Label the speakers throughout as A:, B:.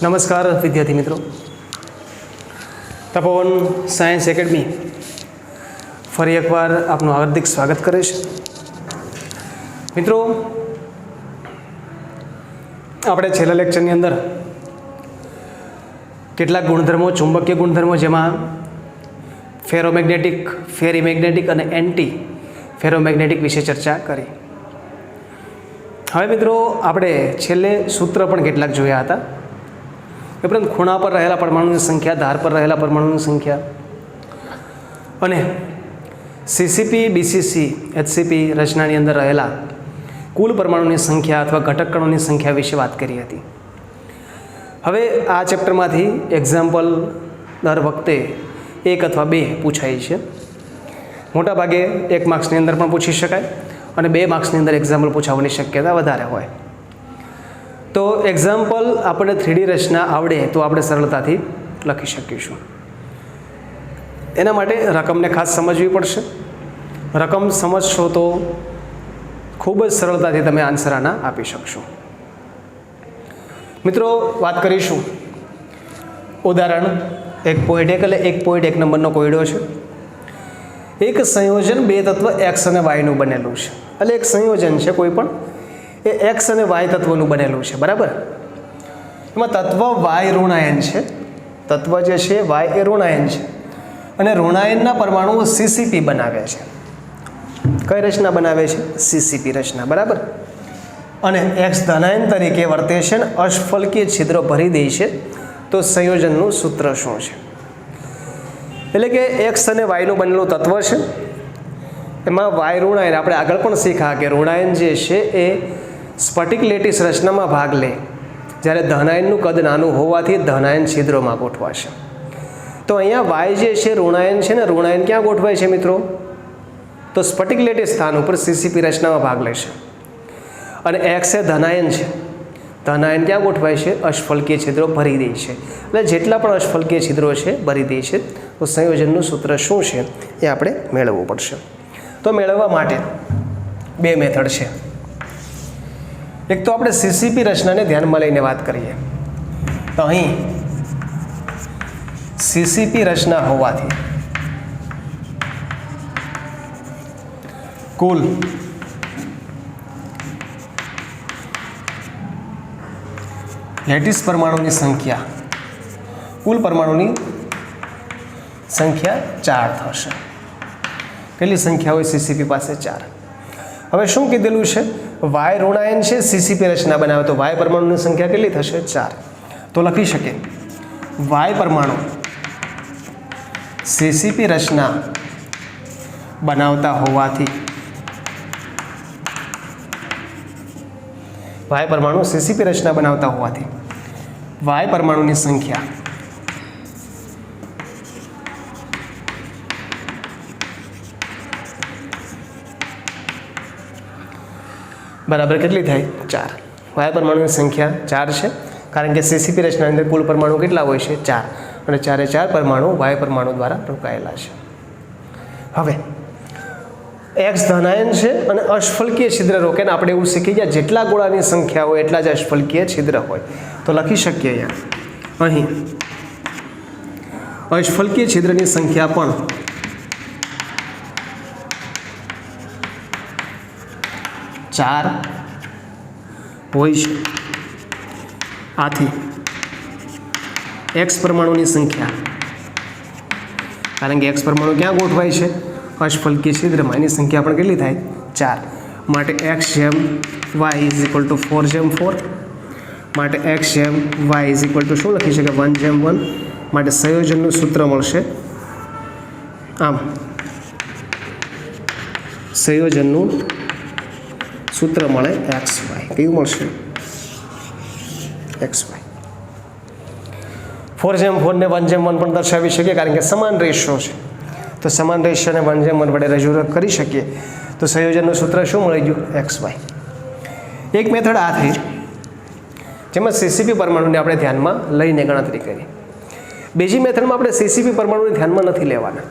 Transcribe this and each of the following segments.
A: નમસ્કાર વિદ્યાર્થી મિત્રો, તપોવન સાયન્સ એકેડમી ફરી એકવાર આપનું હાર્દિક સ્વાગત કરે છે. મિત્રો, આપણે છેલ્લા લેક્ચરની અંદર કેટલાક ગુણધર્મો, ચુંબકીય ગુણધર્મો, જેમાં ફેરોમેગ્નેટિક, ફેરીમેગ્નેટિક અને એન્ટી ફેરોમેગ્નેટિક વિશે ચર્ચા કરી. હવે મિત્રો, આપણે છેલ્લે સૂત્ર પણ કેટલાક જોયા હતા. ઉપરાંત ખૂણા પર રહેલા પરમાણુની સંખ્યા, ધાર પર રહેલા પરમાણુની સંખ્યા અને સીસીપી, બીસીસી, એચસીપી રચનાની અંદર રહેલા કુલ પરમાણુની સંખ્યા અથવા ઘટક કણોની સંખ્યા વિશે વાત કરી હતી. હવે આ ચેપ્ટરમાંથી એક્ઝામ્પલ દર વખતે 1 અથવા 2 પૂછાય છે. મોટાભાગે 1 માર્ક્સની અંદર પણ પૂછી શકાય અને 2 માર્ક્સની અંદર એક્ઝામ્પલ પૂછાવાની શક્યતા વધારે હોય. તો એક્ઝામ્પલ આપણે 3D રચના આવડે તો આપણે સરળતાથી લખી શકીશું. એના માટે રકમને ખાસ સમજવી પડશે. રકમ સમજશો તો ખૂબ જ સરળતાથી તમે આન્સર આના આપી શકશો. મિત્રો, વાત કરીશું ઉદાહરણ 1.1 એટલે 1.1 નંબરનો કોયડો છે. એક સંયોજન 2 તત્વ એક્સ અને વાયનું બનેલું છે. એટલે એક સંયોજન છે કોઈ પણ, એ એક્સ અને વાય તત્વનું બનેલું છે, બરાબર. એમાં તત્વ વાય ઋણાયન છે. તત્વ જે છે વાય એ ઋણાયન છે અને ઋણાયનના પરમાણુઓ સીસીપી બનાવે છે. કઈ રચના બનાવે છે? સીસીપી રચના, બરાબર. અને એક્સ ધનાયન તરીકે વર્તે છે અને અષ્ફલકીય છિદ્રો ભરી દે છે. તો સંયોજનનું સૂત્ર શું છે? એટલે કે એક્સ અને વાયનું બનેલું તત્વ છે. એમાં વાય ઋણાયન, આપણે આગળ પણ શીખ્યા કે ઋણાયન જે છે એ સ્ફટિક લેટિસ રચનામાં ભાગ લે, જ્યારે ધનાયનનું કદ નાનું હોવાથી ધનાયન છિદ્રોમાં ગોઠવાશે. તો અહીંયા વાય જે છે ઋણાયન છે ને, ઋણાયન ક્યાં ગોઠવાય છે મિત્રો? તો સ્ફટિક લેટિસ સ્થાન ઉપર સીસીપી રચનામાં ભાગ લેશે. અને એક્સ એ ધનાયન છે, ધનાયન ક્યાં ગોઠવાય છે? અષ્ફલકીય છિદ્રો ભરી દે છે. એટલે જેટલા પણ અષ્ફલકીય છિદ્રો છે ભરી દે છે. તો સંયોજનનું સૂત્ર શું છે એ આપણે મેળવવું પડશે. તો મેળવવા માટે 2 મેથડ છે. એક તો આપણે સીસીપી રચનાને ધ્યાનમાં લઈને વાત કરીએ. તો અહીં સીસીપી રચના હોવાથી કુલ લેટિસ પરમાણુની સંખ્યા, કુલ પરમાણુની સંખ્યા 4 થશે. કેટલી સંખ્યા હોય સીસીપી પાસે? 4. હવે શું કીધેલું છે? વાય ઋણાયન છે, સીસીપી રચના બનાવે, તો વાય પરમાણુની સંખ્યા કેટલી થશે? 4. તો લખી શકીએ વાય પરમાણુ સીસીપી રચના બનાવતા હોવાથી, વાય પરમાણુ સીસીપી રચના બનાવતા હોવાથી વાય પરમાણુની સંખ્યા બરાબર કેટલી થાય? 4. વાય પરમાણુની સંખ્યા 4 છે, કારણ કે સીસીપી રચનાની અંદર કુલ પરમાણુ કેટલા હોય છે? 4. અને 4 પરમાણુ વાય પરમાણુ દ્વારા રોકાયેલા છે. હવે એક્સ ધનાયન છે અને અષ્ફલકીય છિદ્ર રોકે ને આપણે એવું શીખી ગયા જેટલા ગોળાની સંખ્યા હોય એટલા જ અષ્ફલકીય છિદ્ર હોય. તો લખી શકીએ અહીં અષ્ફલકીય છિદ્રની સંખ્યા પણ 4 હોય છે. આથી એક્સ પરમાણુની સંખ્યા, કારણ કે એક્સ પરમાણુ ક્યાં ગોઠવાય છે? અષ્ફલકીય છિદ્રમાં. એની સંખ્યા પણ કેટલી થાય? 4. માટે એક્સ જેમ વાય ઇઝ ઇક્વલ ટુ 4/4. માટે એક્સ જેમ વાય ઇઝ ઇક્વલ ટુ શું લખી શકે? 1/1. માટે સંયોજનનું સૂત્ર મળશે આમ. સંયોજનનું સૂત્ર મળે એક્સ વાય. કયું મળશે? X Y. 4/4 ને 1/1 પણ દર્શાવી શકીએ, કારણ કે સમાન રેશિયો છે. તો સમાન રેશિયોને 1/1 વડે રજૂ કરી શકીએ. તો સંયોજનનું સૂત્ર શું મળી ગયું? X Y. એક મેથડ આ થઈ, જેમાં સીસીપી પરમાણુને આપણે ધ્યાનમાં લઈને ગણતરી કરી. બીજી મેથડમાં આપણે સીસીપી પરમાણુને ધ્યાનમાં નથી લેવાના.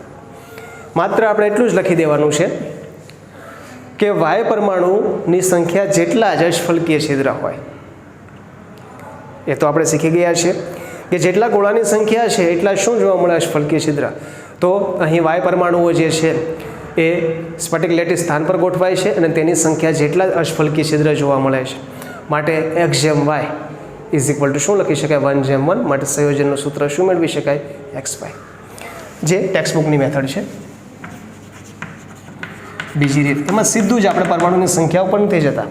A: માત્ર આપણે એટલું જ લખી દેવાનું છે કે વાય પરમાણુની સંખ્યા જેટલા જ અષ્ફલકીય છિદ્ર હોય એ તો આપણે શીખી ગયા છીએ કે જેટલા ગોળાની સંખ્યા છે એટલા શું જોવા મળે અષ્ટફલકીય છિદ્ર. તો અહીં વાય પરમાણુઓ જે છે એ સ્ફટિક લેટિસ સ્થાન પર ગોઠવાય છે અને તેની સંખ્યા જેટલા અષ્ટફલકીય છિદ્ર જોવા મળે છે. માટે x જેમ y ઇઝ ઇક્વલ ટુ શું લખી શકાય 1 જેમ 1. માટે સંયોજનનું સૂત્ર શું મેળવી શકાય xy, જે ટેક્સ્ટબુકની મેથડ છે. બીજી રીત એમાં સીધું જ આપણે પરમાણુની સંખ્યા ઉપર નથી જતા,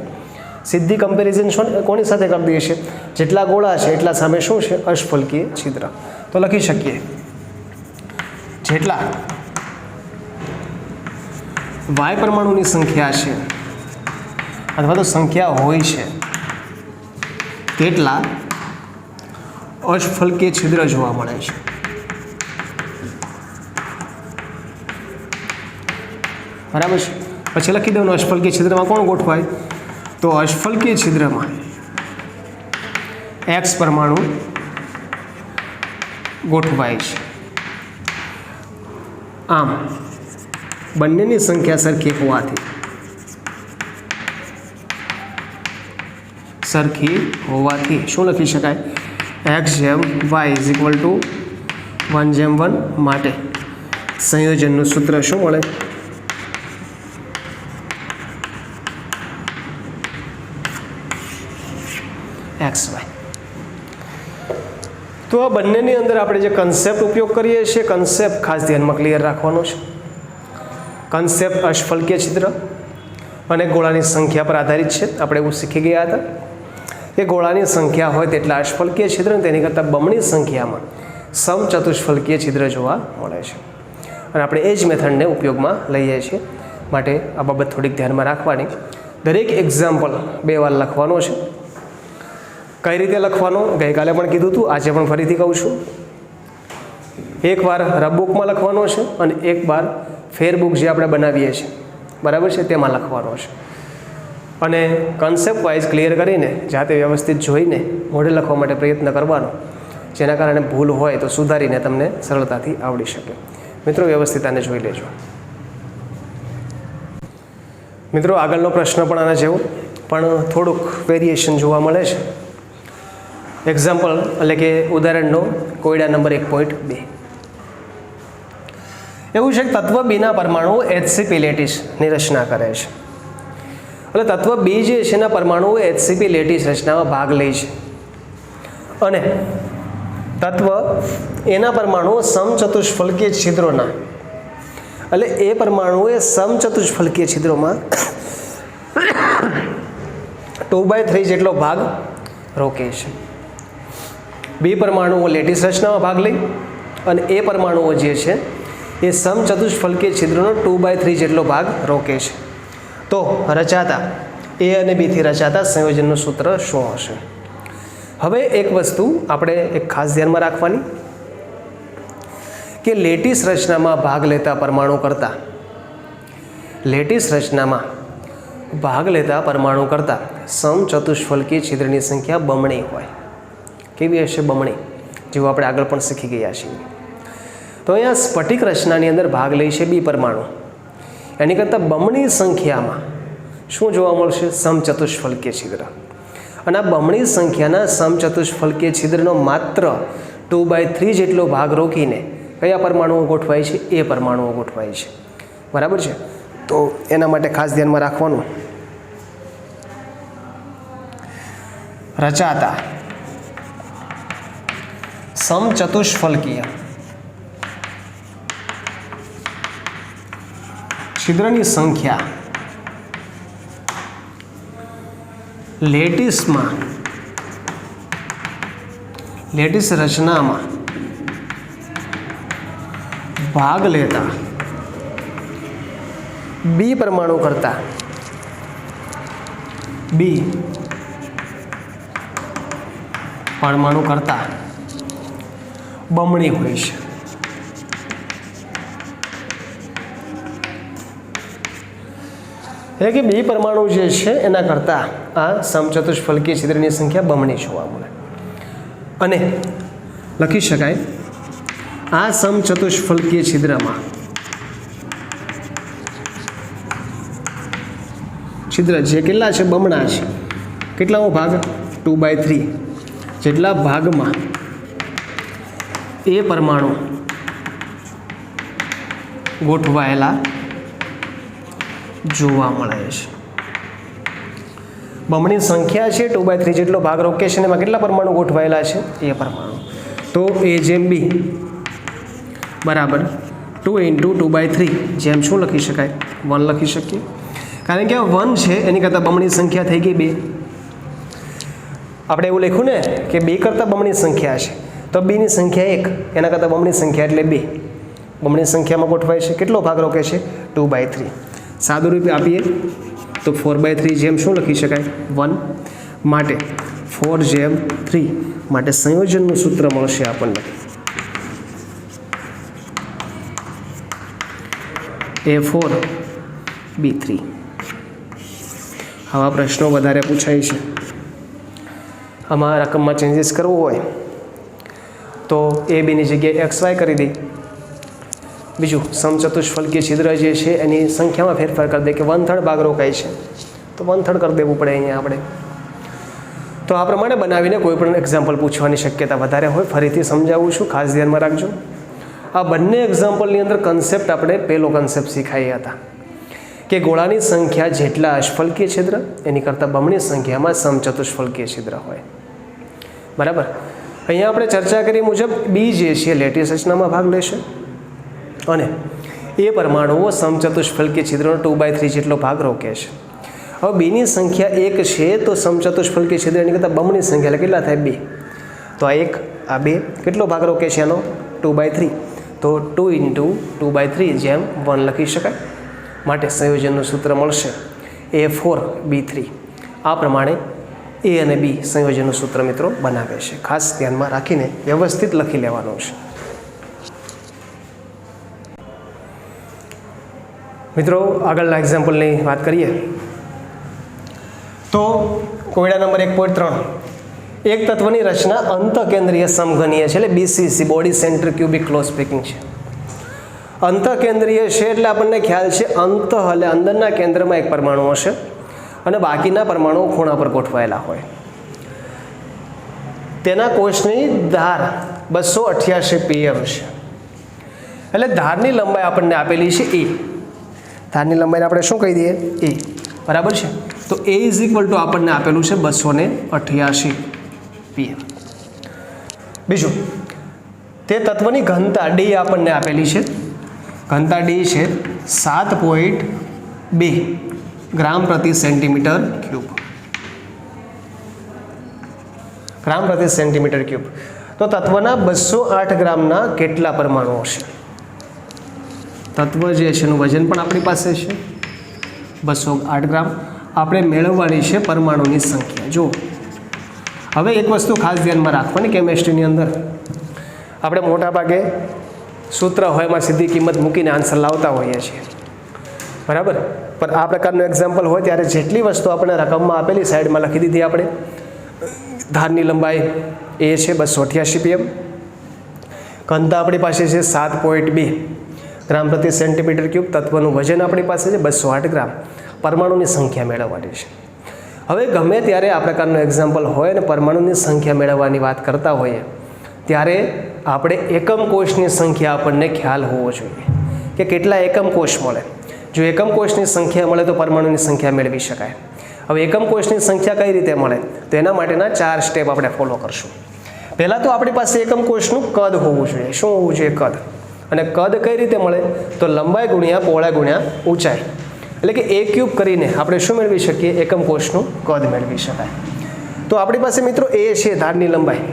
A: સીધી કમ્પેરિઝન કોની સાથે કરી દઈએ છીએ, જેટલા ગોળા છે એટલા સામે શું છે અષ્ટફલકીય છિદ્ર. તો લખી શકીએ જેટલા વાય પરમાણુની સંખ્યા છે અથવા તો સંખ્યા હોય છે તેટલા અષ્ટફલકીય છિદ્ર જોવા મળે છે. બરાબર છે. પછી લખી દઉં અષ્ટફલકીય છિદ્રમાં કોણ ગોઠવાય, તો અષ્ટફલકીય છિદ્રમાં x પરમાણુ ગોઠવાય છે. આમ બંનેની સંખ્યા સરખી હોવાથી શું લખી શકાય x જેમ y ઇઝ ઇક્વલ ટુ 1 જેમ 1. માટે સંયોજનનું સૂત્ર શું મળે xy. તો આ બંનેની અંદર આપણે જે કન્સેપ્ટ ઉપયોગ કરીએ છીએ કન્સેપ્ટ ખાસ ધ્યાનમાં ક્લિયર રાખવાનો છે. કન્સેપ્ટ અષ્ટફલકીય છિદ્ર અને ગોળાની સંખ્યા પર આધારિત છે. આપણે એવું શીખી ગયા હતા કે ગોળાની સંખ્યા હોય તેટલા અષ્ટફલકીય છિદ્ર અને તેની કરતાં બમણી સંખ્યામાં સમચતુષ્ફલકીય છિદ્ર જોવા મળે છે. અને આપણે એ જ મેથડને ઉપયોગમાં લઈએ છીએ. માટે આ બાબત થોડીક ધ્યાનમાં રાખવાની. દરેક એક્ઝામ્પલ 2 વાર લખવાનો છે. કઈ રીતે લખવાનો ગઈકાલે પણ કીધું હતું, આજે પણ ફરીથી કહું છું. એકવાર રબબુકમાં લખવાનો છે અને એકવાર ફેરબુક જે આપણે બનાવીએ છીએ બરાબર છે તેમાં લખવાનો છે. અને કન્સેપ્ટ વાઇઝ ક્લિયર કરીને જાતે વ્યવસ્થિત જોઈને મોઢે લખવા માટે પ્રયત્ન કરવાનો, જેના કારણે ભૂલ હોય તો સુધારીને તમને સરળતાથી આવડી શકે. મિત્રો વ્યવસ્થિત આને જોઈ લેજો. મિત્રો આગળનો પ્રશ્ન પણ આના જેવો પણ થોડુંક વેરિએશન જોવા મળે છે. એક્ઝામ્પલ એટલે કે ઉદાહરણનો કોયડા નંબર 1.2 એવું છે કે તત્વ બીના પરમાણુઓ HCP લેટિસની રચના કરે છે. એટલે તત્વ બી જે છે એના પરમાણુઓ HCP લેટિસ રચનામાં ભાગ લે છે અને તત્વ એના પરમાણુઓ સમચતુષ્ફલકીય છિદ્રોના એટલે એ પરમાણુએ સમચતુષ્ફલકીય છિદ્રોમાં 2/3 જેટલો ભાગ રોકે છે. બી પરમાણુઓ લેટિસ રચનામાં ભાગ લઈ અને એ પરમાણુઓ જે છે એ સમચતુષ્ફલકીય છિદ્રનો 2/3 જેટલો ભાગ રોકે છે. તો રચાતા એ અને બીથી રચાતા સંયોજનનું સૂત્ર શું હશે? હવે એક વસ્તુ આપણે એક ખાસ ધ્યાનમાં રાખવાની કે લેટિસ રચનામાં ભાગ લેતા પરમાણુ કરતાં સમચતુષ્ફલકીય છિદ્રની સંખ્યા બમણી હોય. કેવી હશે? બમણી. જેવું આપણે આગળ પણ શીખી ગયા છીએ. તો અહીંયા સ્ફટિક રચનાની અંદર ભાગ લે છે બી પરમાણુ, એની કરતાં બમણી સંખ્યામાં શું જોવા મળશે? સમચતુષ્ફલકીય છિદ્ર. અને આ બમણી સંખ્યાના સમચતુષ્ફલકીય છિદ્રનો માત્ર 2/3 જેટલો ભાગ રોકીને કયા પરમાણુઓ ગોઠવાય છે? એ પરમાણુઓ ગોઠવાય છે. બરાબર છે. તો એના માટે ખાસ ધ્યાનમાં રાખવાનું, રચાતા સમચતુષ્ફલકીય છિદ્રની સંખ્યા લેટિસ રચનામાં ભાગ લેતા બી પરમાણુ કરતાં બમણી હોય છે. એટલે કે બી પરમાણુ જે છે એના કરતાં આ સમચતુષ્ફલકીય છિદ્રની સંખ્યા બમણી જોવા મળે. અને લખી શકાય આ સમચતુષ્ફલકીય છિદ્રમાં છિદ્ર જે કેટલા છે? બમણા છે. કેટલામો ભાગ? 2/3 જેટલા ભાગમાં એ પરમાણુ ગોઠવાયેલા જોવા મળે છે. બમણી સંખ્યા છે 2/3 જેટલો ભાગ રોકે છે, એમાં કેટલા પરમાણુ ગોઠવાયેલા છે? એ પરમાણુ. તો A જેમ B બરાબર 2 × 2/3 જેમ શું લખી શકાય? 1 લખી શકીએ, કારણ કે 1 છે એની કરતાં બમણી સંખ્યા થઈ ગઈ 2. આપણે એવું લખ્યું ને કે 2 કરતાં બમણી સંખ્યા છે, તો B ની સંખ્યા 1, એના કરતાં બમણી સંખ્યા એટલે 2. બમણી સંખ્યામાં ગોઠવાય છે, કેટલો ભાગ રોકે છે? 2/3. સાદું રૂપે આપીએ તો 4/3 જેમ શું લખી શકાય? 1. માટે 4/3 માટે સંયોજનનું સૂત્ર મળશે આપણને A4B3. આવા પ્રશ્નો વધારે પૂછાય છે. આમાં રકમમાં ચેન્જીસ કરવો હોય તો A B ની જગ્યાએ XY કરી દઈ. બીજું સમચતુષ્ફલકીય છિદ્ર જે છે એની સંખ્યામાં ફેરફાર કરી દે કે 1/3 ભાગ રોકાય છે તો 1/3 કરી દેવું પડે અહીંયા આપણે. તો આ પ્રમાણે બનાવીને કોઈ પણ એક્ઝામ્પલ પૂછવાની શક્યતા વધારે હોય. ફરીથી સમજાવું છું, ખાસ ધ્યાનમાં રાખજો. આ બંને એક્ઝામ્પલની અંદર કન્સેપ્ટ આપણે પહેલો કન્સેપ્ટ શીખાયા હતા કે ગોળાની સંખ્યા જેટલા અષ્ફલકીય છિદ્ર એની કરતાં બમણી સંખ્યામાં સમચતુષ્ફલકીય છિદ્ર હોય. બરાબર. અહીંયા આપણે ચર્ચા કરી મુજબ બી જે છે લેટીસ રચનામાં ભાગ લેશે અને એ પરમાણુઓ સમચતુષ્ફલકીય છિદ્રનો 2/3 જેટલો ભાગ રોકે છે. હવે બીની સંખ્યા 1 છે તો સમચતુષ્ફલકીય છિદ્ર એની કરતાં બમણી સંખ્યા એટલે કેટલા થાય? 2. તો આ 1 આ 2 કેટલો ભાગ રોકે છે એનો? 2/3. તો 2 × 2/3 જેમ 1 લખી શકાય. માટે સંયોજનનું સૂત્ર મળશે A4B3. આ પ્રમાણે A અને B સંયોજનનું સૂત્ર મિત્રો બનાવે છે. ખાસ ધ્યાનમાં રાખીને વ્યવસ્થિત લખી લેવાનું છે. મિત્રો આગળના એક્ઝામ્પલની વાત કરીએ તો કોયડા નંબર 1.3. એક તત્વની રચના અંતઃકેન્દ્રીય સમઘનીય છે એટલે BCC body center cubic close packing છે. અંતઃકેન્દ્રીય છે એટલે આપણને ખ્યાલ છે અંતઃ એટલે અંદરના કેન્દ્રમાં એક પરમાણુ હશે અને બાકીના પરમાણુઓ ખૂણા પર ગોઠવાયેલા હોય. તેના કોષની ધાર 288 pm છે એટલે ધારની લંબાઈ આપણને આપેલી છે A. ધારની લંબાઈને આપણે શું કહી દઈએ? A. બરાબર છે. તો A = આપણને આપેલું છે 288 pm. બીજું તે તત્વની ઘનતા D આપણને આપેલી છે. ઘનતા D છે 7.2 ગ્રામ પ્રતિ સેન્ટીમીટર ક્યુબ. ગ્રામ પ્રતિ સેન્ટીમીટર ક્યુબ. તો તત્વના 208 ગ્રામના કેટલા પરમાણુઓ છે? તત્વ જે છે એનું વજન પણ આપણી પાસે છે 208 ગ્રામ. આપણે મેળવવાની છે પરમાણુની સંખ્યા. જો હવે એક વસ્તુ ખાસ ધ્યાનમાં રાખવાની, કેમેસ્ટ્રીની અંદર આપણે મોટા ભાગે સૂત્ર હોય એમાં સીધી કિંમત મૂકીને આન્સર લાવતા હોઈએ છીએ. બરાબર. પણ આ પ્રકારનું એક્ઝામ્પલ હોય ત્યારે જેટલી વસ્તુ આપણે રકમમાં આપેલી સાઈડમાં લખી દીધી. આપણે ધારની લંબાઈ એ છે 288 pm. ઘનતા આપણી પાસે છે 7.2 ગ્રામ પ્રતિ સેન્ટીમીટર ક્યુબ. તત્વનું વજન આપણી પાસે છે 208 ગ્રામ. પરમાણુની સંખ્યા મેળવવાની છે. હવે ગમે ત્યારે આ પ્રકારનું એક્ઝામ્પલ હોય અને પરમાણુની સંખ્યા મેળવવાની વાત કરતા હોઈએ ત્યારે આપણે એકમ કોષની સંખ્યા આપણને ખ્યાલ હોવો જોઈએ કે કેટલા એકમ કોષ મળે. જો એકમ કોષની સંખ્યા મળે તો પરમાણુની સંખ્યા મેળવી શકાય. હવે એકમ કોષની સંખ્યા કઈ રીતે મળે તો એના માટેના 4 સ્ટેપ આપણે ફોલો કરશું. પહેલાં તો આપણી પાસે એકમ કોષનું કદ હોવું જોઈએ. શું હોવું જોઈએ? કદ. અને કદ કઈ રીતે મળે તો લંબાઈ ગુણ્યા પહોળાઈ ગુણ્યા ઊંચાઈ, એટલે કે A³ કરીને આપણે શું મેળવી શકીએ? એકમ કોષનું કદ મેળવી શકાય. તો આપણી પાસે મિત્રો A છે ધારની લંબાઈ,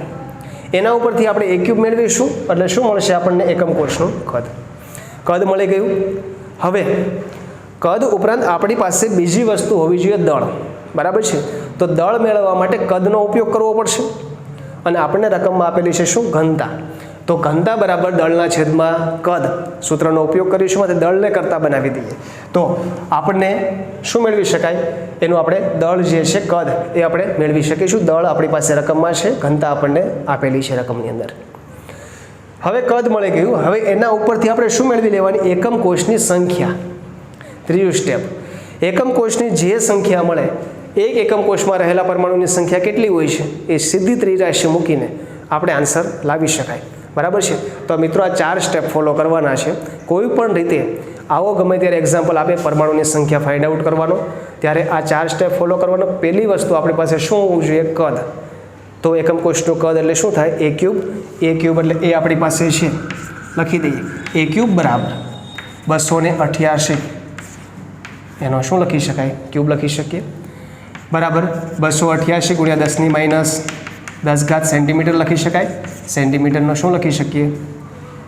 A: એના ઉપરથી આપણે A³ મેળવીશું એટલે શું મળશે આપણને? એકમ કોષનું કદ. કદ મળી ગયું. હવે કદ ઉપરાંત આપણી પાસે બીજી વસ્તુ હોવી જોઈએ દળ. બરાબર છે. તો દળ મેળવવા માટે કદનો ઉપયોગ કરવો પડશે અને આપણને રકમમાં આપેલી છે શું? ઘનતા. તો ઘનતા બરાબર દળના છેદમાં કદ સૂત્રનો ઉપયોગ કરીશું અને દળને કરતા બનાવી દઈએ તો આપણને શું મેળવી શકાય? એનું આપણે દળ જે છે કદ એ આપણે મેળવી શકીશું. દળ આપણી પાસે રકમમાં છે, ઘનતા આપણને આપેલી છે રકમની અંદર. હવે કદ મળી ગયું. હવે એના ઉપરથી આપણે શું મેળવી લેવાની? એકમ કોષની સંખ્યા. ત્રીજું સ્ટેપ, એકમ કોષની જે સંખ્યા મળે એક એકમ કોષમાં રહેલા પરમાણુની સંખ્યા કેટલી હોય છે એ સીધી ત્રિરાશિ મૂકીને આપણે આન્સર લાવી શકાય. બરાબર છે. તો મિત્રો આ 4 સ્ટેપ ફોલો કરવાના છે. કોઈ પણ રીતે આવો ગમે ત્યારે એક્ઝામ્પલ આપે પરમાણુની સંખ્યા ફાઇન્ડ આઉટ કરવાનો, ત્યારે આ 4 સ્ટેપ ફોલો કરવાનો. પહેલી વસ્તુ આપણી પાસે શું હોવું જોઈએ? કદ. તો એકમ કોષનું કદ એટલે શું થાય? a cube. a ક્યુબ એટલે એ આપણી પાસે છે, લખી દઈએ. a ક્યુબ બરાબર 288. એનો શું લખી શકાય? ક્યુબ લખી શકીએ. બરાબર 288 ગુણ્યા 10 ની માઇનસ 10 ઘાત સેન્ટીમીટર લખી શકાય. સેન્ટીમીટરનો શું લખી શકીએ?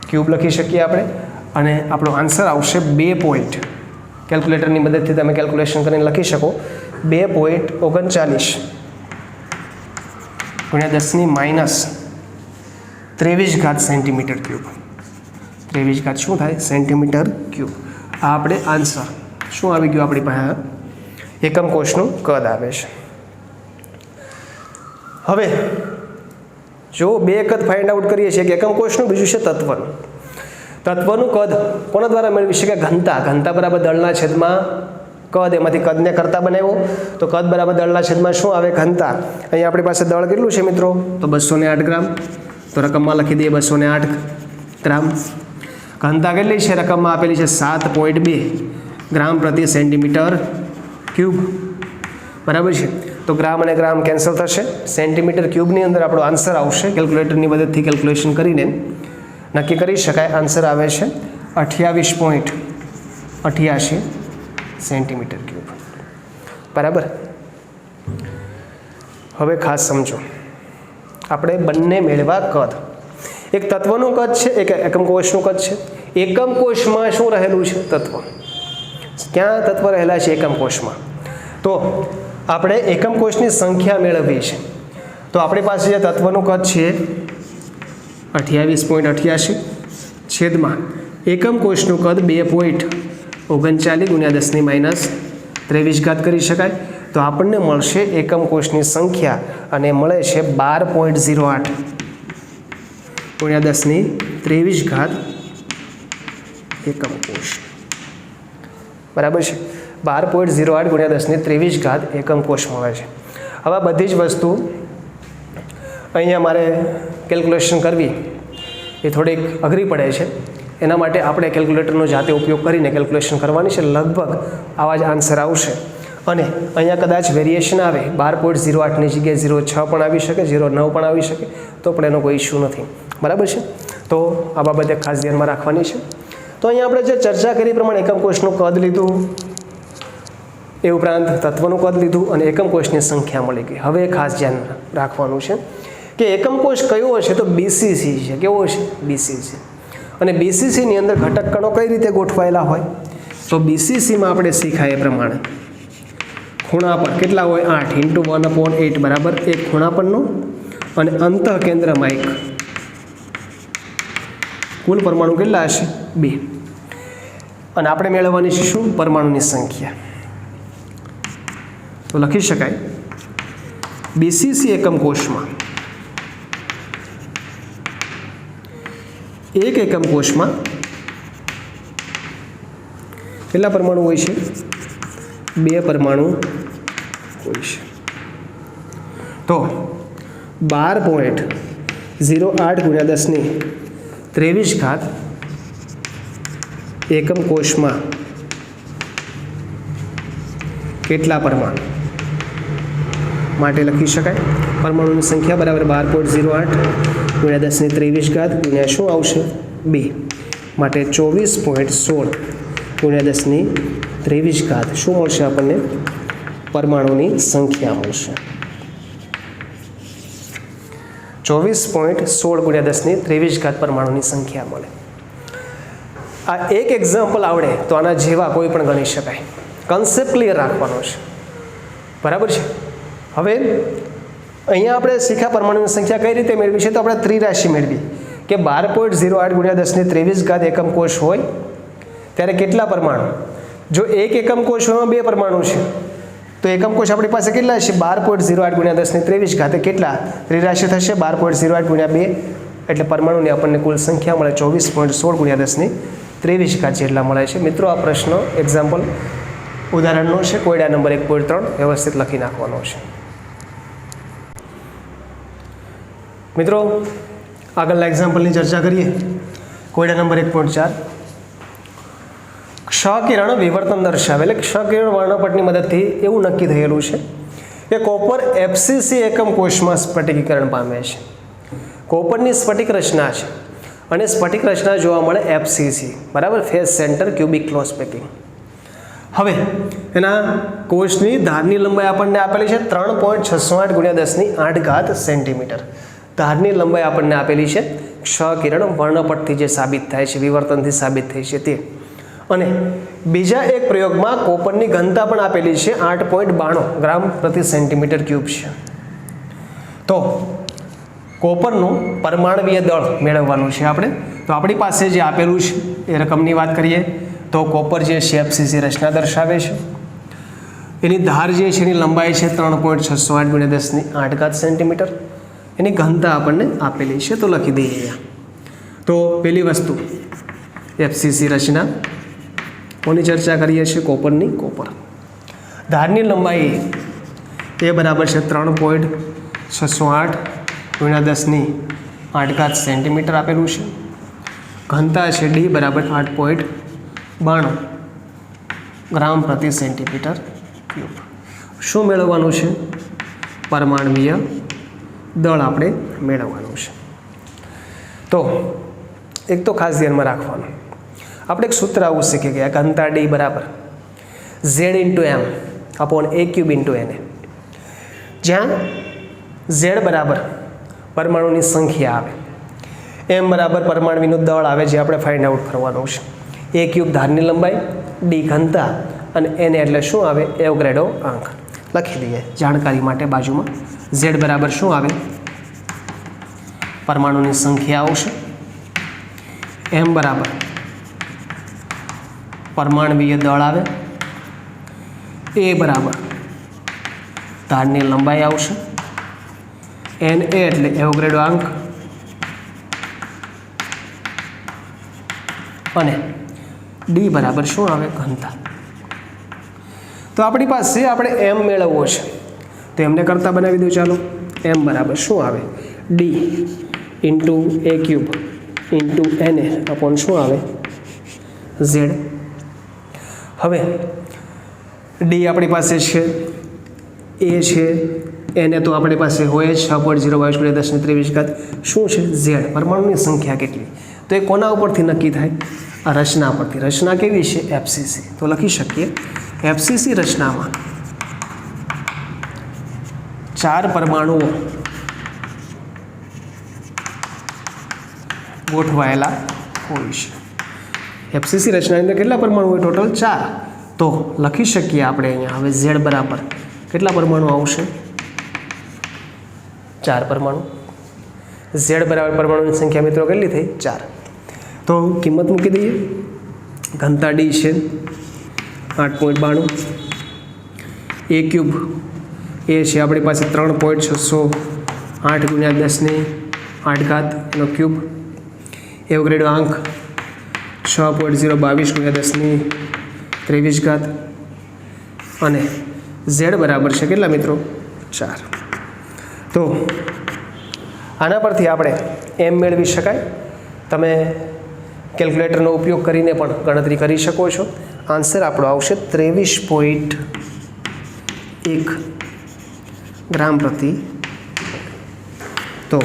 A: ક્યુબ લખી શકીએ આપણે. અને આપણો આન્સર આવશે 2 પોઈન્ટ. કેલ્ક્યુલેટરની મદદથી તમે કેલ્ક્યુલેશન કરીને લખી શકો. 2.39 ગુણ્યા 10 ની માઇનસ 23 ઘાત સેન્ટીમીટર ક્યુબ. 23 ઘાત શું થાય? Centimetre cube. આ આપણે આન્સર શું આવી ગયું આપણી પાસે? એકમ કોષનું કદ આવે છે. હવે જો 2 કદ ફાઇન્ડ આઉટ કરીએ છીએ, એક એકમ કોષનું, બીજું છે તત્વનું. તત્વનું કદ કોના દ્વારા મેળવી શકાય? ઘનતા. ઘનતા બરાબર દળના છેદમાં કદ. એમાંથી કદને કરતા બનાવ્યો તો કદ બરાબર દળના છેદમાં શું આવે? ઘનતા. અહીંયા આપણી પાસે દળ કેટલું છે મિત્રો? તો 208 ગ્રામ. તો રકમમાં લખી દઈએ 208 ગ્રામ. ઘનતા કેટલી છે? રકમમાં આપેલી છે 7.2 ગ્રામ પ્રતિ સેન્ટીમીટર ક્યુબ. બરાબર છે. તો ગ્રામ અને ગ્રામ કેન્સલ થશે. સેન્ટીમીટર ક્યુબની અંદર આપણો આન્સર આવશે. કેલ્ક્યુલેટરની મદદથી કેલ્ક્યુલેશન કરીને નક્કી કરી શકાય. આન્સર આવે છે 28.88 સેન્ટીમીટર ક્યુબ. બરાબર. હવે ખાસ સમજો, આપણે બંને મેળવા કદ. એક તત્વનું કદ છે, એક એકમ કોષનું કદ છે. એકમ કોષમાં શું રહેલું છે? તત્વ. ક્યાં તત્વ રહેલા છે? એકમ કોષમાં. તો આપણે એકમ કોષની સંખ્યા મેળવવી છે. તો આપણી પાસે જે તત્વનું કદ છે 28.88 છેદમાં એકમ કોષનું કદ 2.39 ગુણ્યા 10 ની માઇનસ 23 ઘાત કરી શકાય. તો આપણને મળશે એકમ કોષની સંખ્યા, અને મળે છે 12.08 ગુણ્યા 10 ની 23 ઘાત એકમ કોષ. બરાબર છે. 12.08 ગુણ્યા 10 ની 23 ઘાત એકમ કોષ મળે છે. હવે બધી જ વસ્તુ અહીંયા મારે કેલ્ક્યુલેશન કરવી એ થોડીક અઘરી પડે છે. એના માટે આપણે કેલ્ક્યુલેટરનો જાતે ઉપયોગ કરીને કેલ્ક્યુલેશન કરવાની છે. લગભગ આવા જ આન્સર આવશે. અને અહીંયા કદાચ વેરિએશન આવે, 12.08ની જગ્યાએ 0.6 પણ આવી શકે, 0.9 પણ આવી શકે, તો પણ એનો કોઈ ઇશ્યુ નથી. બરાબર છે. તો આ બાબતે ખાસ ધ્યાનમાં રાખવાની છે. તો અહીંયા આપણે જે ચર્ચા કરી પ્રમાણે એકમ કોષનું કદ લીધું, એ ઉપરાંત તત્વનું કદ લીધું, અને એકમ કોષની સંખ્યા મળી ગઈ. હવે ખાસ ધ્યાન રાખવાનું છે કે એકમ કોષ કયો હશે? તો બીસીસી છે. કેવો છે? બીસીસી. અને બીસીસીની અંદર ઘટક કણો કઈ રીતે ગોઠવાયેલા હોય? તો બીસીસીમાં આપણે શીખાય એ પ્રમાણે ખૂણા પર કેટલા હોય? 8 × 1/8 બરાબર 1 ખૂણા પરનો, અને અંતઃ કેન્દ્રમાં 1. કુલ પરમાણુ કેટલા હશે? 2. અને આપણે મેળવવાની છે શું? પરમાણુની સંખ્યા. તો લખી શકાય બીસીસી એકમ કોષમાં, એક એકમ કોષમાં કેટલા પરમાણુ હોય છે? 2 પરમાણુ હોય છે. તો 12.08 ગુણ્યા 10 ની 23 ઘાત એકમ કોષમાં કેટલા પરમાણુ માટે લખી શકાય? પરમાણુની સંખ્યા બરાબર 12.08 ગુણ્યા 10 ની 23 ઘાત ગુણ્યા શું આવશે? 2. માટે 24.16 ગુણ્યા 10 ની 23 ઘાત શું મળશે આપણને? પરમાણુની સંખ્યા મળશે. 24.16 ગુણ્યા 10 ની 23 ઘાત પરમાણુની સંખ્યા મળે. આ એક એક્ઝામ્પલ આવડે તો આના જેવા કોઈ પણ ગણી શકાય. કન્સેપ્ટ ક્લિયર રાખવાનો છે. બરાબર છે. હવે અહીંયા આપણે શીખ્યા પરમાણુની સંખ્યા કઈ રીતે મેળવી છે? તો આપણે ત્રિરાશિ મેળવી કે 12.08 ગુણ્યા 10 ની 23 ઘાત એકમ કોષ હોય ત્યારે કેટલા પરમાણુ? જો એક એકમ કોષ હોય એમાં 2 પરમાણુ છે, તો એકમ કોષ આપણી પાસે કેટલા છે? 12.08 ગુણ્યા 10 ની 23 ઘાતે કેટલા? ત્રિરાશિ થશે 12.08 ગુણ્યા 2, એટલે પરમાણુની આપણને કુલ સંખ્યા મળે 24.16 ગુણ્યા 10 ની 23 ઘાત જેટલા મળે છે. મિત્રો આ પ્રશ્ન એક્ઝામ્પલ ઉદાહરણનો છે કોયડા નંબર 1.3 વ્યવસ્થિત લખી નાખવાનો છે. મિત્રો આગળના એક્ઝામ્પલની ચર્ચા કરીએ. કોયડા નંબર 1.4 ક્ષ-કિરણ વિવર્તન દર્શાવે, એટલે ક્ષ-કિરણ વર્ણપટની મદદથી એવું નક્કી થયેલું છે કે કોપર એફસીસી એકમ કોષમાં સ્ફટિકીકરણ પામે છે. કોપરની સ્ફટિક રચના છે અને સ્ફટિક રચના જોવા મળે એફસીસી, બરાબર, face center cubic close packing. હવે એના કોષની ધારની લંબાઈ આપણને આપેલી છે 3.608 × 10⁸ સેન્ટીમીટર. ધારની લંબાઈ આપણને આપેલી છે ક્ષ-કિરણ વર્ણપટથી જે સાબિત થાય છે, વિવર્તનથી સાબિત થઈ છે તે. અને બીજા એક પ્રયોગમાં કોપરની ઘનતા પણ આપેલી છે 8.92 ગ્રામ પ્રતિ સેન્ટીમીટર ક્યુબ છે. તો કોપરનું પરમાણવીય દળ મેળવવાનું છે આપણે. તો આપણી પાસે જે આપેલું છે એ રકમની વાત કરીએ તો કોપર જે છે એફસીસી રચના દર્શાવે છે, એની ધાર જે છે એની લંબાઈ છે 3.608 × 10⁸ સેન્ટીમીટર, એની ઘનતા આપણને આપેલી છે. તો લખી દઈએ અહીંયા. તો પહેલી વસ્તુ એફસીસી રચના કોની ચર્ચા કરીએ છીએ? કોપરની. કોપર ધારની લંબાઈ એ બરાબર છે 3.608 × 10⁸ સેન્ટીમીટર આપેલું છે. ઘનતા છે ડી બરાબર 8.92 ગ્રામ પ્રતિ સેન્ટીમીટર ક્યુબ. શું મેળવવાનું છે? પરમાણવીય દળ આપણે મેળવવાનું છે. તો એક તો ખાસ ધ્યાનમાં રાખવાનું, આપણે એક સૂત્ર આવું શીખી ગયા, ઘનતા ડી બરાબર Z × M / A³ × Na, જ્યાં Z બરાબર પરમાણુની સંખ્યા આવે, M બરાબર પરમાણુનું દળ આવે જે આપણે ફાઇન્ડ આઉટ કરવાનું છે, A³ ધારની લંબાઈ, ડી ઘનતા અને Na એટલે શું આવે? એવોગાડ્રો આંક. લખી દઈએ જાણકારી માટે બાજુમાં. Z બરાબર શું આવે? પરમાણુની સંખ્યા આવશે. M બરાબર પરમાણવીય દળ આવે. A બરાબર ધારની લંબાઈ આવશે. Na એટલે એવોગાડ્રો આંક અને ડી બરાબર શું આવે? ઘનતા. તો આપણી પાસે આપણે M મેળવવો છે તો એમને કરતા બનાવી દો. ચાલો, M બરાબર શું આવે? ડી × A³ × Na / શું આવે? Z. હવે ડી આપણી પાસે છે, એ છે, એને તો આપણી પાસે હોય જ 6.022 × 10⁻23. શું છે? Z. પરમાણુની સંખ્યા કેટલી? તો એ કોના ઉપરથી નક્કી થાય? આ રચના પરથી. રચના કેવી છે? એફસીસી. તો લખી શકીએ એફસીસી રચનામાં 4 પરમાણુઓ ગોઠવાયેલા હોય છે. એફસીસી રચનાની અંદર કેટલા પરમાણુ હોય? ટોટલ 4. તો લખી શકીએ આપણે અહીંયા હવે Z બરાબર કેટલા પરમાણુ આવશે? 4 પરમાણુ. Z બરાબર પરમાણુની સંખ્યા મિત્રો કેટલી થઈ? 4. તો કિંમત મૂકી દઈએ. ઘનતા ડી છે 8.92, A³ એ છે આપણી પાસે 3.608 × 10⁸ એનો ક્યુબ. એવોગાડ્રો આંક 6.022 × 10⁻23 અને Z બરાબર છે કેટલા મિત્રો? 4. તો આના પરથી આપણે M મેળવી શકાય. તમે કેલ્ક્યુલેટરનો ઉપયોગ કરીને પણ ગણતરી કરી શકો છો. આન્સર આપણો આવશે 23.1 ગ્રામ પ્રતિ. તો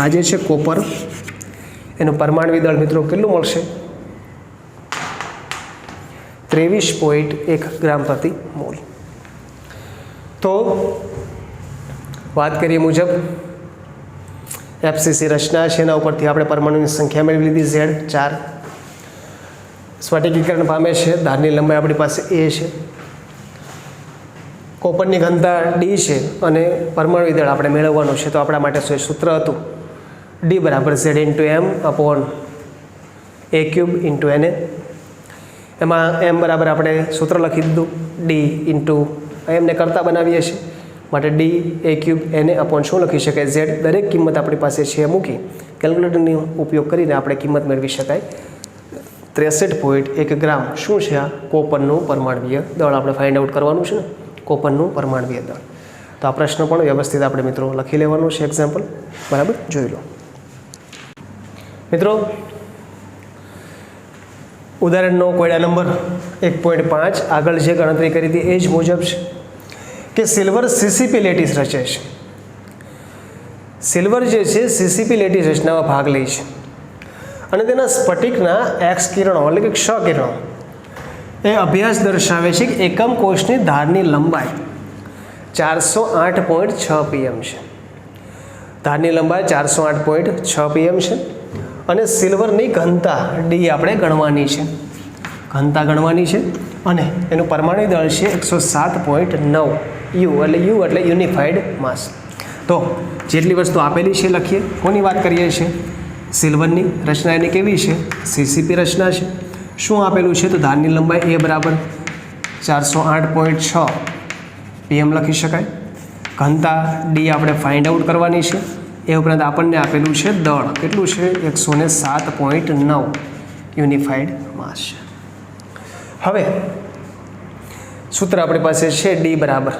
A: આ જે છે કોપર, એનું પરમાણુ દળ મિત્રો કેટલું મળશે? 23.1 ગ્રામ પ્રતિ મોલ. તો વાત કરીએ મુજબ એફસીસી રચના છે, એના ઉપરથી આપણે પરમાણુની સંખ્યા મેળવી લીધી. Z 4. સ્ફટિકીકરણ પામે છે. ધારની લંબાઈ આપણી પાસે A છે. કોપરની ઘનતા ડી છે અને પરમાણુ દળ આપણે મેળવવાનું છે. તો આપણા માટે સૂત્ર હતું ડી બરાબર Z × M / A³ × Na. એમાં M બરાબર આપણે સૂત્ર લખી દીધું, ડી × એમને કરતા બનાવીએ છીએ માટે ડી A³ Na / શું લખી શકાય? Z. દરેક કિંમત આપણી પાસે છે મૂકી કેલ્ક્યુલેટરનો ઉપયોગ કરીને આપણે કિંમત મેળવી શકાય 63.1 ગ્રામ શું છે આ કોપરનું પરમાણુય દળ આપણે ફાઇન્ડ આઉટ કરવાનું છે ને કોપરનું પરમાણુય દળ તો આ પ્રશ્ન પણ વ્યવસ્થિત આપણે મિત્રો લખી લેવાનું છે એક્ઝામ્પલ બરાબર જોઈ લો મિત્રો ઉદાહરણનો કોયડા નંબર 1.5 આગળ જે ગણતરી કરી હતી એ જ મુજબ છે કે સિલ્વર સીસીપી લેટીસ રચે છે સિલ્વર જે છે સીસીપી લેટીસ રચનામાં ભાગ લે છે અને તેના સ્ફટિકના એક્સ કિરણો એટલે કે ક્ષ કિરણો એ અભ્યાસ દર્શાવે છે કે એકમ કોષની ધારની લંબાઈ 408.6 pm છે ધારની લંબાઈ 408.6 pm છે અને સિલ્વરની ઘનતા ડી આપણે ગણવાની છે ઘનતા ગણવાની છે અને એનું પરમાણુ દળ છે 107.9 યુ એટલે યુનિફાઈડ માસ તો જેટલી વસ્તુ આપેલી છે લખીએ કોની વાત કરીએ છીએ સિલ્વરની રચના એની કેવી છે સીસીપી રચના છે શું આપેલું છે તો ધારની લંબાઈ એ બરાબર 408.6 pm લખી શકાય ઘનતા ડી આપણે ફાઇન્ડ આઉટ કરવાની છે એ ઉપરાંત આપણને આપેલું છે દળ કેટલું છે 107.9 યુનિફાઈડ માસ છે હવે સૂત્ર આપણી પાસે છે ડી બરાબર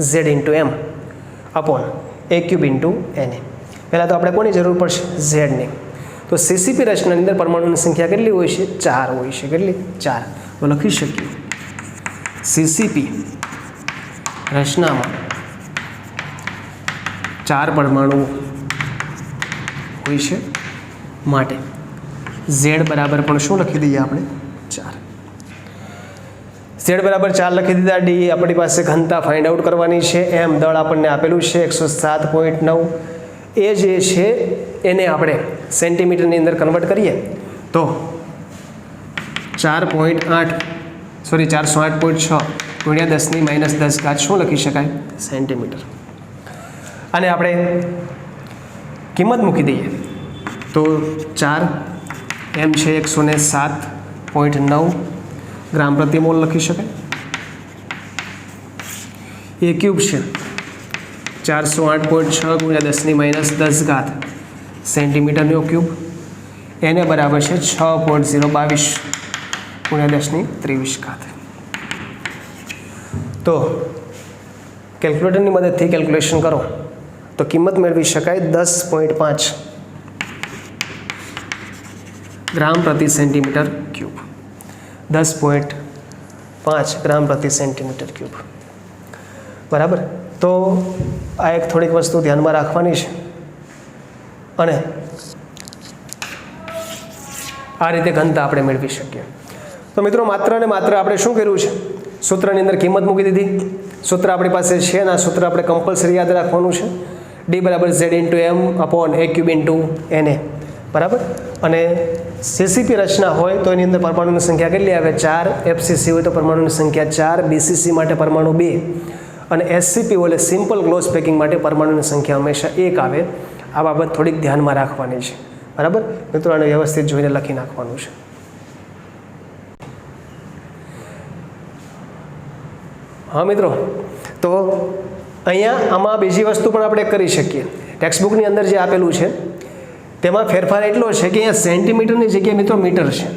A: ઝેડ ઇન્ટુ એમ અપોન એ ક્યુબ ઇન્ટુ એને પહેલાં તો આપણે કોની જરૂર પડશે ઝેડની તો સીસીપી રચનાની અંદર પરમાણુની સંખ્યા કેટલી હોય છે 4 હોય છે કેટલી 4 તો લખી શકીએ સીસીપી રચનામાં 4 પરમાણુ હોય છે માટે ઝેડ બરાબર પણ શું લખી દઈએ આપણે 4 ઝેડ બરાબર 4 લખી દીધા ડી આપણી પાસે ઘનતા ફાઇન્ડ આઉટ કરવાની છે એમ દળ આપણને આપેલું છે 107.9 એ જે છે એને આપણે સેન્ટીમીટરની અંદર કન્વર્ટ કરીએ તો 408.6 ગુણ્યા 10⁻10 શું લખી શકાય સેન્ટીમીટર અને આપણે કિંમત મૂકી દઈએ તો 4 એમ છે 107.9 ગ્રામ પ્રતિ મોલ લખી શકાય એ ક્યુબ છે 408.6 ગુણ્યા 10⁻10 સેન્ટીમીટરનો ક્યુબ એને બરાબર છે 6.022 ગુણ્યા 10⁻23 તો કેલ્ક્યુલેટરની મદદથી કેલ્ક્યુલેશન કરો તો કિંમત મેળવી શકાય 10.5 ગ્રામ પ્રતિ સેન્ટીમીટર ક્યુબ 10.5 ગ્રામ પ્રતિ સેન્ટીમીટર ક્યુબ બરાબર તો આ એક થોડીક વસ્તુ ધ્યાનમાં રાખવાની છે અને આ રીતે ઘનતા આપણે મેળવી શકીએ તો મિત્રો માત્ર ને માત્ર આપણે શું કર્યું છે સૂત્રની અંદર કિંમત મૂકી દીધી સૂત્ર આપણી પાસે છે અને આ સૂત્ર આપણે કમ્પલસરી યાદ રાખવાનું છે ડી બરાબર ઝેડ ઇન્ટુ એમ અપોન એ ક્યુબ ઇન્ટુ એને બરાબર અને સીસીપી રચના હોય તો એની અંદર પરમાણુની સંખ્યા કેટલી આવે 4 એફસીસી હોય તો પરમાણુની સંખ્યા 4 બીસીસી માટે પરમાણુ 2 અને એસસીપી એટલે સિમ્પલ ક્લોઝ પેકિંગ માટે પરમાણુની સંખ્યા હંમેશા 1 આવે આ બાબત થોડીક ધ્યાનમાં રાખવાની છે બરાબર મિત્રો આને વ્યવસ્થિત જોઈને લખી નાખવાનું છે હા મિત્રો તો અહીંયા આમાં બીજી વસ્તુ પણ આપણે કરી શકીએ ટેક્સ્ટબુકની અંદર જે આપેલું છે તેમાં ફેરફાર એટલો છે કે અહીંયા સેન્ટીમીટરની જગ્યાએ મિત્રો મીટર છે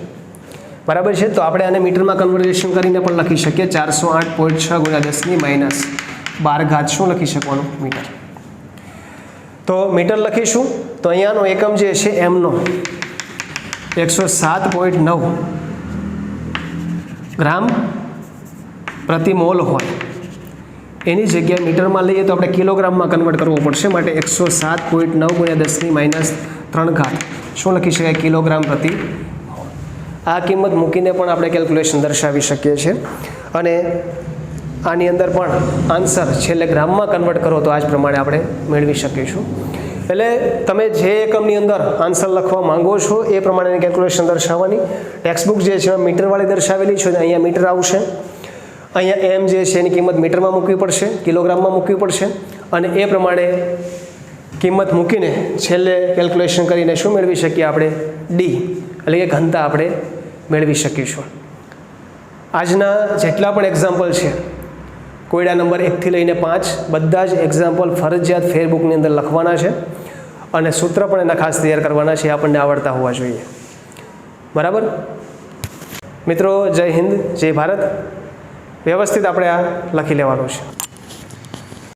A: બરાબર છે તો આપણે આને મીટરમાં કન્વર્ઝેશન કરીને પણ લખી શકીએ 408.6 ગુણ્યા 10⁻12 શું લખી શકવાનું મીટર તો મીટર લખીશું તો અહીંયાનો એકમ જે છે એમનો 107.9 ગ્રામ પ્રતિ મોલ હોય એની જગ્યાએ મીટરમાં લઈએ તો આપણે કિલોગ્રામમાં કન્વર્ટ કરવું પડશે માટે 107.9 ગુણ્યા 10⁻3 શું લખી શકાય કિલોગ્રામ પ્રતિ મોલ આ કિંમત મૂકીને પણ આપણે કેલ્ક્યુલેશન દર્શાવી શકીએ છીએ અને આની અંદર પણ આન્સર છેલ્લે ગ્રામમાં કન્વર્ટ કરો તો આ જ પ્રમાણે આપણે મેળવી શકીશું એટલે તમે જે એકમની અંદર આન્સર લખવા માંગો છો એ પ્રમાણેની કેલ્ક્યુલેશન દર્શાવવાની ટેક્સ્ટબુક જે છે મીટરવાળી દર્શાવેલી છે અહીંયા મીટર આવશે અહીંયા એમ જે છે એની કિંમત મીટરમાં મૂકવી પડશે કિલોગ્રામમાં મૂકવી પડશે અને એ પ્રમાણે કિંમત મૂકીને છેલ્લે કેલ્ક્યુલેશન કરીને શું મેળવી શકીએ આપણે ડી એટલે કે ઘનતા આપણે મેળવી શકીશું આજના જેટલા પણ એક્ઝામ્પલ છે કોયડા નંબર 1 થી લઈને 5 બધા જ એક્ઝામ્પલ ફરજિયાત ફેરબુકની અંદર લખવાના છે અને સૂત્ર પણ એના ખાસ તૈયાર કરવાના છે આપણને આવડતા હોવા જોઈએ બરાબર મિત્રો જય હિન્દ, જય ભારત. વ્યવસ્થિત આપણે આ લખી લેવાનું છે.